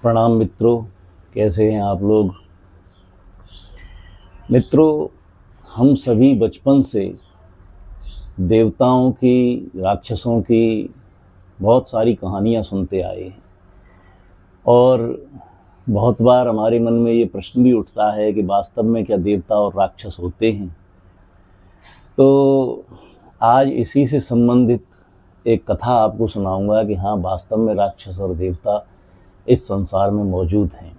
प्रणाम मित्रों, कैसे हैं आप लोग। मित्रों, हम सभी बचपन से देवताओं की, राक्षसों की बहुत सारी कहानियाँ सुनते आए हैं और बहुत बार हमारे मन में ये प्रश्न भी उठता है कि वास्तव में क्या देवता और राक्षस होते हैं। तो आज इसी से संबंधित एक कथा आपको सुनाऊंगा कि हाँ, वास्तव में राक्षस और देवता इस संसार में मौजूद हैं।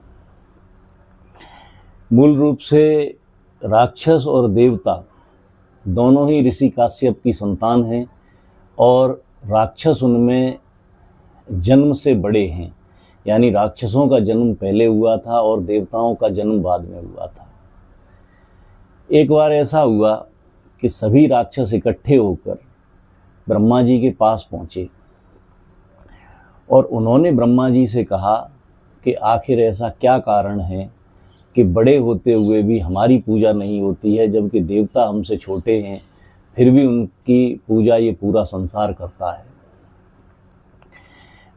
मूल रूप से राक्षस और देवता दोनों ही ऋषि काश्यप की संतान हैं और राक्षस उनमें जन्म से बड़े हैं, यानी राक्षसों का जन्म पहले हुआ था और देवताओं का जन्म बाद में हुआ था। एक बार ऐसा हुआ कि सभी राक्षस इकट्ठे होकर ब्रह्मा जी के पास पहुँचे और उन्होंने ब्रह्मा जी से कहा कि आखिर ऐसा क्या कारण है कि बड़े होते हुए भी हमारी पूजा नहीं होती है, जबकि देवता हमसे छोटे हैं फिर भी उनकी पूजा ये पूरा संसार करता है।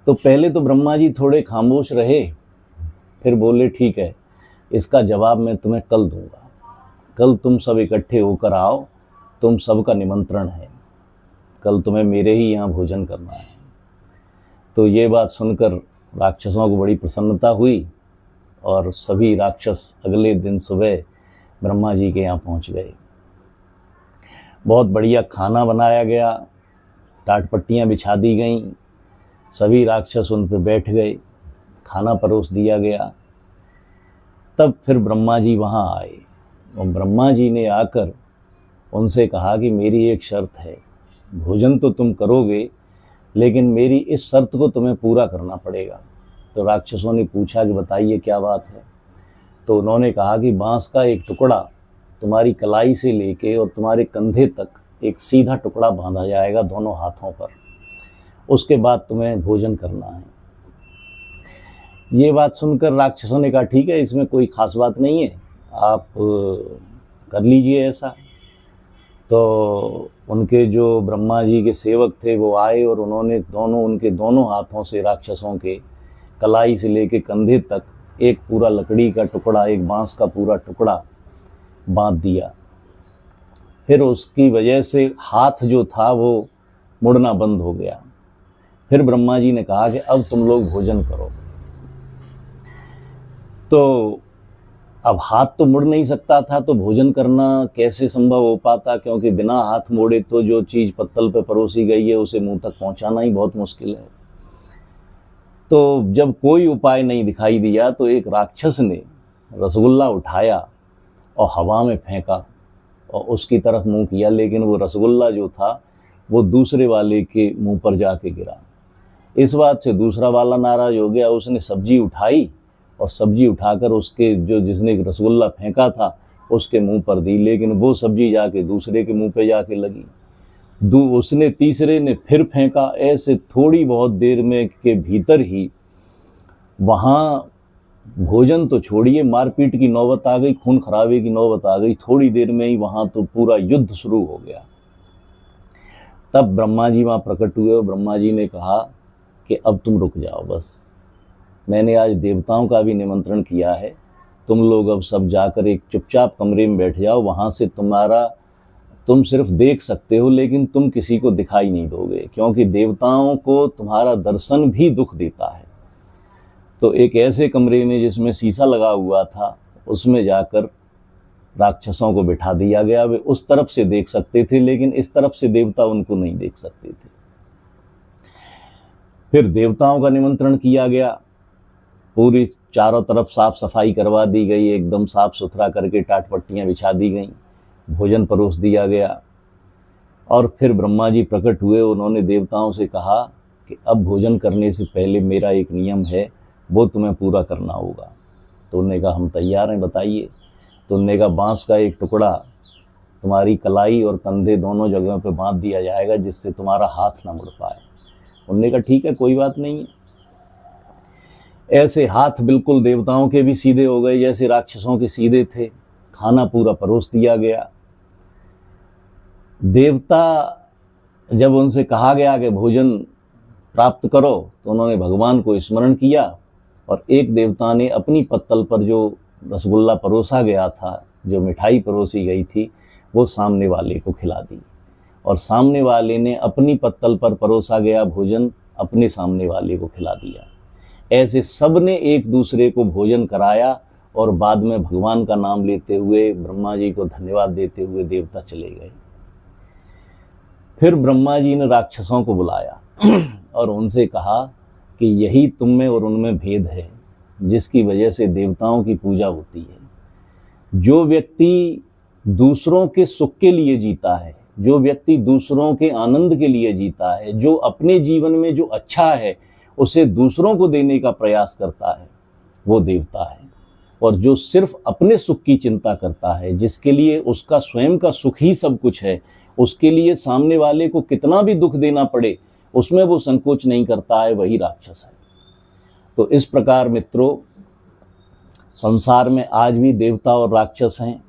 तो पहले तो ब्रह्मा जी थोड़े खामोश रहे, फिर बोले ठीक है, इसका जवाब मैं तुम्हें कल दूंगा। कल तुम सब इकट्ठे होकर आओ, तुम सबका निमंत्रण है, कल तुम्हें मेरे ही यहाँ भोजन करना है। तो ये बात सुनकर राक्षसों को बड़ी प्रसन्नता हुई और सभी राक्षस अगले दिन सुबह ब्रह्मा जी के यहाँ पहुँच गए। बहुत बढ़िया खाना बनाया गया, टाटपट्टियाँ बिछा दी गईं, सभी राक्षस उन पर बैठ गए, खाना परोस दिया गया। तब फिर ब्रह्मा जी वहाँ आए और ब्रह्मा जी ने आकर उनसे कहा कि मेरी एक शर्त है, भोजन तो तुम करोगे लेकिन मेरी इस शर्त को तुम्हें पूरा करना पड़ेगा। तो राक्षसों ने पूछा कि बताइए क्या बात है। तो उन्होंने कहा कि बांस का एक टुकड़ा तुम्हारी कलाई से लेके और तुम्हारे कंधे तक एक सीधा टुकड़ा बांधा जाएगा दोनों हाथों पर, उसके बाद तुम्हें भोजन करना है। ये बात सुनकर राक्षसों ने कहा ठीक है, इसमें कोई ख़ास बात नहीं है, आप कर लीजिए ऐसा। तो उनके जो ब्रह्मा जी के सेवक थे वो आए और उन्होंने उनके दोनों हाथों से राक्षसों के कलाई से लेके कंधे तक एक पूरा लकड़ी का टुकड़ा, एक बांस का पूरा टुकड़ा बांध दिया। फिर उसकी वजह से हाथ जो था वो मुड़ना बंद हो गया। फिर ब्रह्मा जी ने कहा कि अब तुम लोग भोजन करो। तो अब हाथ तो मुड़ नहीं सकता था, तो भोजन करना कैसे संभव हो पाता, क्योंकि बिना हाथ मोड़े तो जो चीज़ पत्तल पे परोसी गई है उसे मुंह तक पहुंचाना ही बहुत मुश्किल है। तो जब कोई उपाय नहीं दिखाई दिया तो एक राक्षस ने रसगुल्ला उठाया और हवा में फेंका और उसकी तरफ मुंह किया, लेकिन वो रसगुल्ला जो था वो दूसरे वाले के मुंह पर जाके गिरा। इस बात से दूसरा वाला नाराज हो गया, उसने सब्जी उठाई और सब्जी उठाकर उसके जो जिसने रसगुल्ला फेंका था उसके मुंह पर दी, लेकिन वो सब्जी जाके दूसरे के मुंह पे जाके लगी। उसने तीसरे ने फिर फेंका। ऐसे थोड़ी बहुत देर में के भीतर ही वहाँ भोजन तो छोड़िए, मारपीट की नौबत आ गई, खून खराबे की नौबत आ गई। थोड़ी देर में ही वहाँ तो पूरा युद्ध शुरू हो गया। तब ब्रह्मा जी वहाँ प्रकट हुए और ब्रह्मा जी ने कहा कि अब तुम रुक जाओ, बस मैंने आज देवताओं का भी निमंत्रण किया है, तुम लोग अब सब जाकर एक चुपचाप कमरे में बैठ जाओ। वहाँ से तुम सिर्फ देख सकते हो लेकिन तुम किसी को दिखाई नहीं दोगे, क्योंकि देवताओं को तुम्हारा दर्शन भी दुख देता है। तो एक ऐसे कमरे में जिसमें शीशा लगा हुआ था उसमें जाकर राक्षसों को बिठा दिया गया। वे उस तरफ से देख सकते थे लेकिन इस तरफ से देवता उनको नहीं देख सकते थे। फिर देवताओं का निमंत्रण किया गया, पूरी चारों तरफ साफ सफाई करवा दी गई, एकदम साफ सुथरा करके टाटपट्टियाँ बिछा दी गईं, भोजन परोस दिया गया। और फिर ब्रह्मा जी प्रकट हुए। उन्होंने देवताओं से कहा कि अब भोजन करने से पहले मेरा एक नियम है, वो तुम्हें पूरा करना होगा। तो उन्होंने कहा हम तैयार हैं, बताइए। तो उन्होंने कहा बांस का एक टुकड़ा तुम्हारी कलाई और कंधे दोनों जगहों पे बांध दिया जाएगा जिससे तुम्हारा हाथ ना मुड़ पाए। उन्होंने कहा ठीक है, कोई बात नहीं। ऐसे हाथ बिल्कुल देवताओं के भी सीधे हो गए जैसे राक्षसों के सीधे थे। खाना पूरा परोस दिया गया। देवता जब उनसे कहा गया कि भोजन प्राप्त करो तो उन्होंने भगवान को स्मरण किया और एक देवता ने अपनी पत्तल पर जो रसगुल्ला परोसा गया था, जो मिठाई परोसी गई थी, वो सामने वाले को खिला दी, और सामने वाले ने अपनी पत्तल पर परोसा गया भोजन अपने सामने वाले को खिला दिया। ऐसे सब ने एक दूसरे को भोजन कराया और बाद में भगवान का नाम लेते हुए ब्रह्मा जी को धन्यवाद देते हुए देवता चले गए। फिर ब्रह्मा जी ने राक्षसों को बुलाया और उनसे कहा कि यही तुम में और उनमें भेद है जिसकी वजह से देवताओं की पूजा होती है। जो व्यक्ति दूसरों के सुख के लिए जीता है, जो व्यक्ति दूसरों के आनंद के लिए जीता है, जो अपने जीवन में जो अच्छा है उसे दूसरों को देने का प्रयास करता है, वो देवता है। और जो सिर्फ अपने सुख की चिंता करता है, जिसके लिए उसका स्वयं का सुख ही सब कुछ है, उसके लिए सामने वाले को कितना भी दुख देना पड़े उसमें वो संकोच नहीं करता है, वही राक्षस है। तो इस प्रकार मित्रों, संसार में आज भी देवता और राक्षस हैं।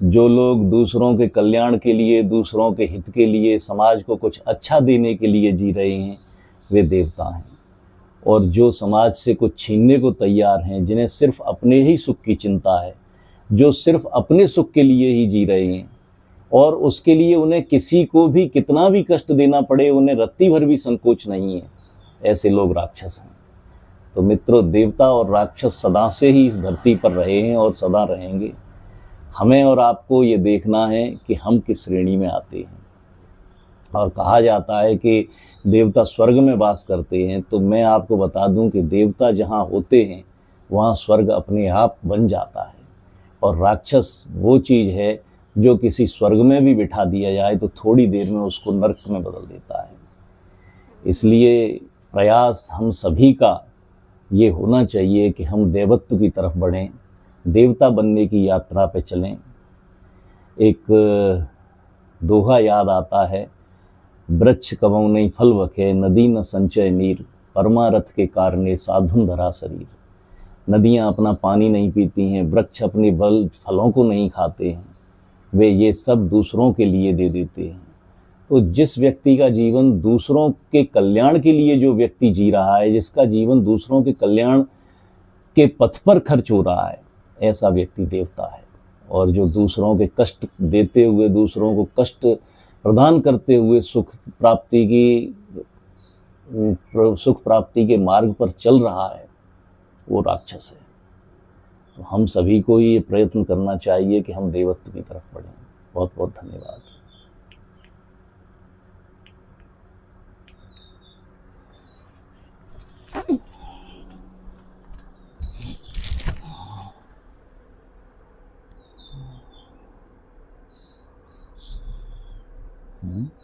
जो लोग दूसरों के कल्याण के लिए, दूसरों के हित के लिए, समाज को कुछ अच्छा देने के लिए जी रहे हैं, वे देवता हैं। और जो समाज से कुछ छीनने को तैयार हैं, जिन्हें सिर्फ अपने ही सुख की चिंता है, जो सिर्फ अपने सुख के लिए ही जी रहे हैं और उसके लिए उन्हें किसी को भी कितना भी कष्ट देना पड़े उन्हें रत्ती भर भी संकोच नहीं है, ऐसे लोग राक्षस हैं। तो मित्रों, देवता और राक्षस सदा से ही इस धरती पर रहे हैं और सदा रहेंगे। हमें और आपको ये देखना है कि हम किस श्रेणी में आते हैं। और कहा जाता है कि देवता स्वर्ग में वास करते हैं, तो मैं आपको बता दूं कि देवता जहाँ होते हैं वहाँ स्वर्ग अपने आप बन जाता है। और राक्षस वो चीज़ है जो किसी स्वर्ग में भी बिठा दिया जाए तो थोड़ी देर में उसको नरक में बदल देता है। इसलिए प्रयास हम सभी का ये होना चाहिए कि हम देवत्व की तरफ बढ़ें, देवता बनने की यात्रा पे चलें। एक दोहा याद आता है, वृक्ष कबहु नहीं फल बखे, नदी न संचय नीर, परमारथ के कारणे साधुन धरा शरीर। नदियाँ अपना पानी नहीं पीती हैं, वृक्ष अपने बल फलों को नहीं खाते हैं, वे ये सब दूसरों के लिए दे देते हैं। तो जिस व्यक्ति का जीवन दूसरों के कल्याण के लिए जो व्यक्ति जी रहा है, जिसका जीवन दूसरों के कल्याण के पथ पर खर्च हो रहा है, ऐसा व्यक्ति देवता है। और जो दूसरों के कष्ट देते हुए, दूसरों को कष्ट प्रदान करते हुए सुख प्राप्ति के मार्ग पर चल रहा है, वो राक्षस है। तो हम सभी को ये प्रयत्न करना चाहिए कि हम देवत्व की तरफ बढ़ें। बहुत बहुत धन्यवाद। Hmm?